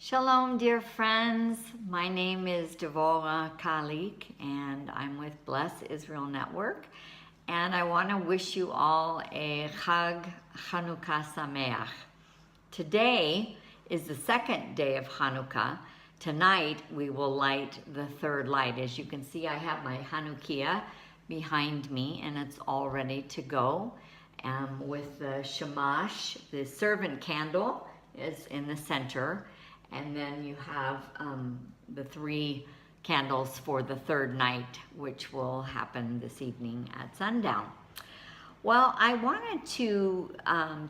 Shalom, dear friends. My name is Devorah Kalik, and I'm with Bless Israel Network. And I want to wish you all a Chag Chanukah Sameach. Today is the second day of Hanukkah. Tonight we will light the third light. As you can see, I have my Chanukiah behind me, and it's all ready to go. With the shamash, the servant candle, is in the center. And then you have the 3 candles for the third night, which will happen this evening at sundown. Well, I wanted to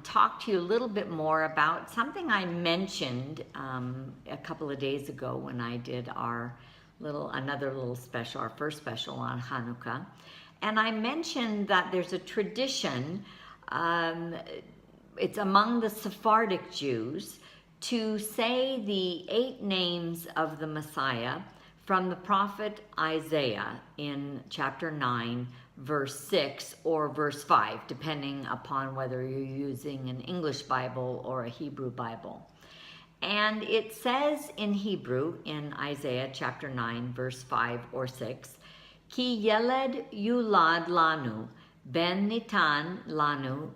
talk to you a little bit more about something I mentioned a couple of days ago when I did our another little special, our first special on Hanukkah. And I mentioned that there's a tradition, it's among the Sephardic Jews, to say the 8 names of the Messiah from the prophet Isaiah in chapter 9, verse 6 or verse 5, depending upon whether you're using an English Bible or a Hebrew Bible. And it says in Hebrew, in Isaiah chapter 9, verse 5 or 6, Ki yeled yulad lanu, ben nitan lanu,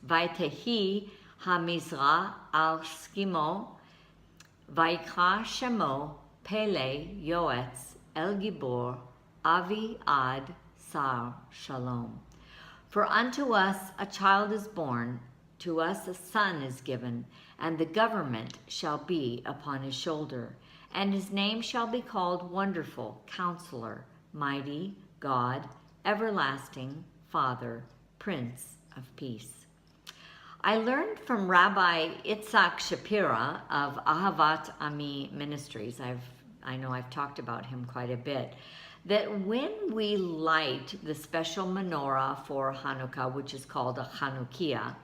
Vaitehi hamizra al skimo, vaikra shemo pele yoetz el gibor avi ad sar shalom. For unto us a child is born, to us a son is given, and the government shall be upon his shoulder, and his name shall be called Wonderful, Counselor, Mighty, God, Everlasting, Father, Prince of Peace. I learned from Rabbi Itzhak Shapira of Ahavat Ami Ministries, I know I've talked about him quite a bit, that when we light the special menorah for Hanukkah, which is called a Chanukiah,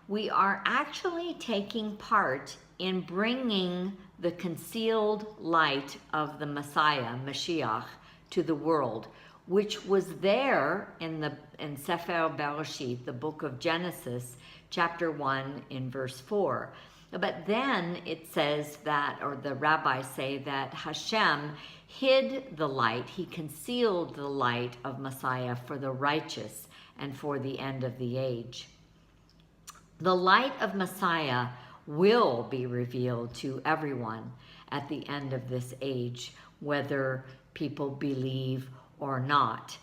we are actually taking part in bringing the concealed light of the Messiah, Mashiach, to the world, which was there in Sefer Bereshit, the book of Genesis, chapter 1 in verse 4. But then it says that, or the rabbis say that Hashem hid the light, he concealed the light of Messiah for the righteous and for the end of the age. The light of Messiah will be revealed to everyone at the end of this age, whether people believe or not.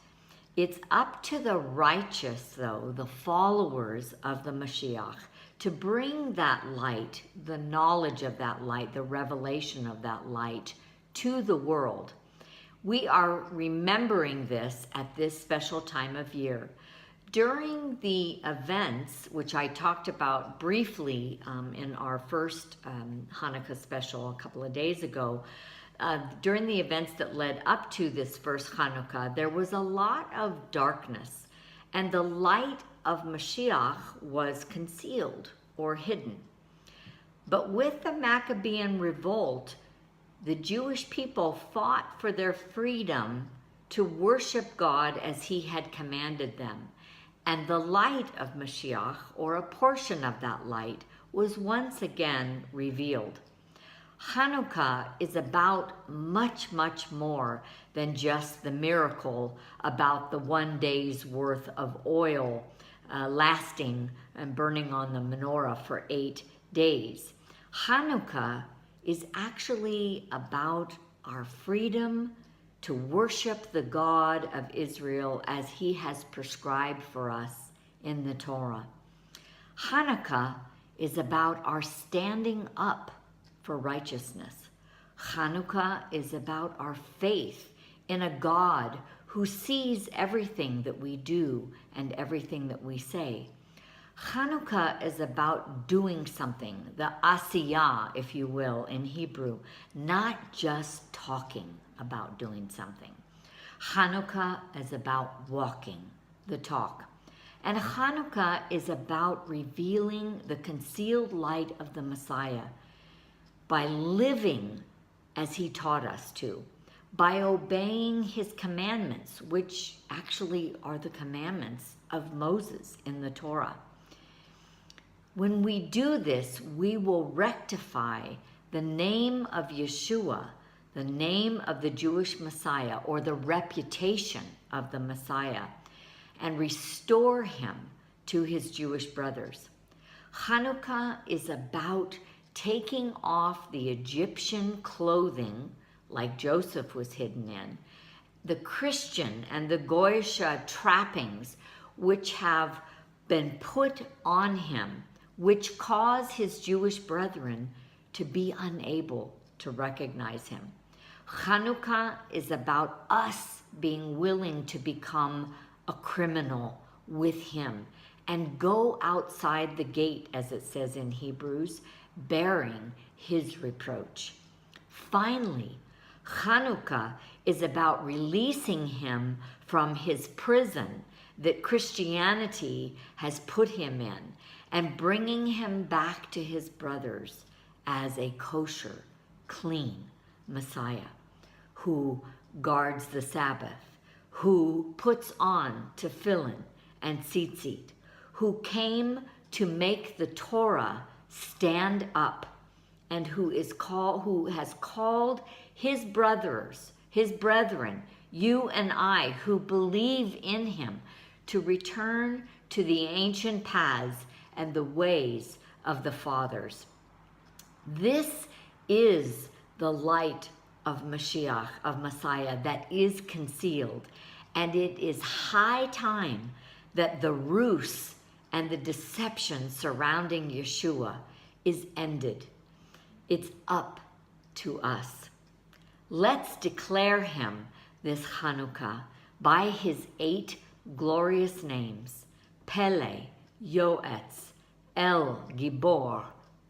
It's up to the righteous, though, the followers of the Mashiach, to bring that light, the knowledge of that light, the revelation of that light to the world. We are remembering this at this special time of year. During the events, which I talked about briefly in our first Hanukkah special a couple of days ago, during the events that led up to this first Hanukkah, there was a lot of darkness, and the light of Mashiach was concealed or hidden. But with the Maccabean revolt, the Jewish people fought for their freedom to worship God as he had commanded them. And the light of Mashiach, or a portion of that light, was once again revealed. Hanukkah is about much, much more than just the miracle about the 1 day's worth of oil lasting and burning on the menorah for 8 days. Hanukkah is actually about our freedom to worship the God of Israel as he has prescribed for us in the Torah. Hanukkah is about our standing up for righteousness. Chanukah is about our faith in a God who sees everything that we do and everything that we say. Chanukah is about doing something, the asiyah, if you will, in Hebrew, not just talking about doing something. Chanukah is about walking the talk. And Chanukah is about revealing the concealed light of the Messiah by living as he taught us to, by obeying his commandments, which actually are the commandments of Moses in the Torah. When we do this, we will rectify the name of Yeshua, the name of the Jewish Messiah, or the reputation of the Messiah, and restore him to his Jewish brothers. Chanukah is about taking off the Egyptian clothing, like Joseph was hidden in, the Christian and the Goyish trappings which have been put on him, which cause his Jewish brethren to be unable to recognize him. Chanukah is about us being willing to become a criminal with him and go outside the gate, as it says in Hebrews, bearing his reproach. Finally, Chanukah is about releasing him from his prison that Christianity has put him in and bringing him back to his brothers as a kosher, clean Messiah who guards the Sabbath, who puts on tefillin and tzitzit, who came to make the Torah stand up, and who has called his brethren, you and I who believe in him, to return to the ancient paths and the ways of the fathers. This is the light of Mashiach, of Messiah, that is concealed, and it is high time that the ruse and the deception surrounding Yeshua is ended. It's up to us. Let's declare him this Chanukah by his 8 glorious names: Pele, Yoetz, El Gibor,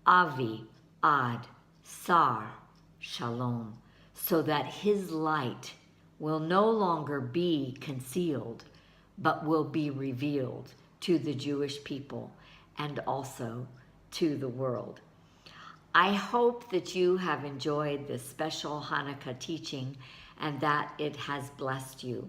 Avi, Ad, Sar, Shalom, so that his light will no longer be concealed, but will be revealed to the Jewish people and also to the world. I hope that you have enjoyed this special Hanukkah teaching and that it has blessed you.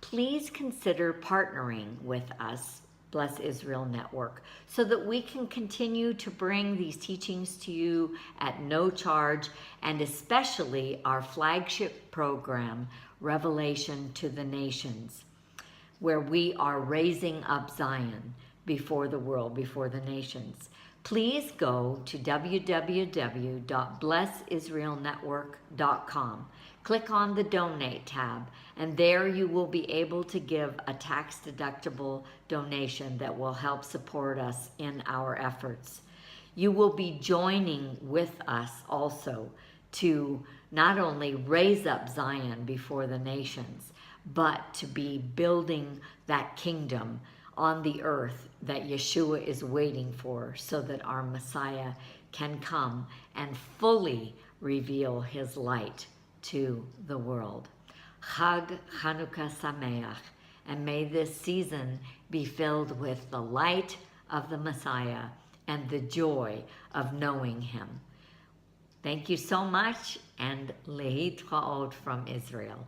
Please consider partnering with us, Bless Israel Network, so that we can continue to bring these teachings to you at no charge, and especially our flagship program, Revelation to the Nations, where we are raising up Zion before the world, before the nations. Please go to www.blessisraelnetwork.com. Click on the Donate tab, and there you will be able to give a tax-deductible donation that will help support us in our efforts. You will be joining with us also to not only raise up Zion before the nations, but to be building that kingdom on the earth that Yeshua is waiting for, so that our Messiah can come and fully reveal his light to the world. Chag Chanukah Sameach, and may this season be filled with the light of the Messiah and the joy of knowing him. Thank you so much, and Lehitraot from Israel.